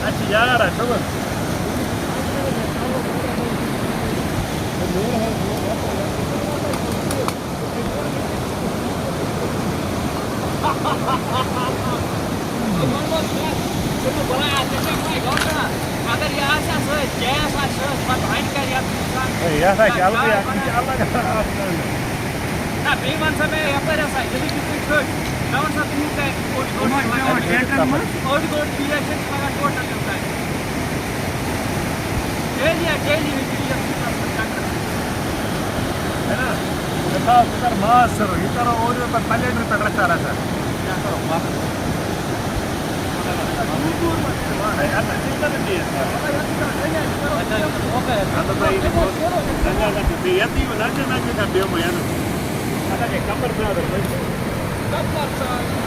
Açı yağar açılır. Ya saya kalau ya Allah Nah, B1 sampai apa ya saya jadi kita ikut. Lawan satu muka और गोट दिया से लगा total होता है daily है ना जब इधर मास्टर इधर और पर प्लेट में पकड़ रहा था क्या करो मास्टर यार चिंता नहीं है ओके अंदर भाई संगा का यदि ना ना का बेम यार ada के कमर पे आ रहा है कब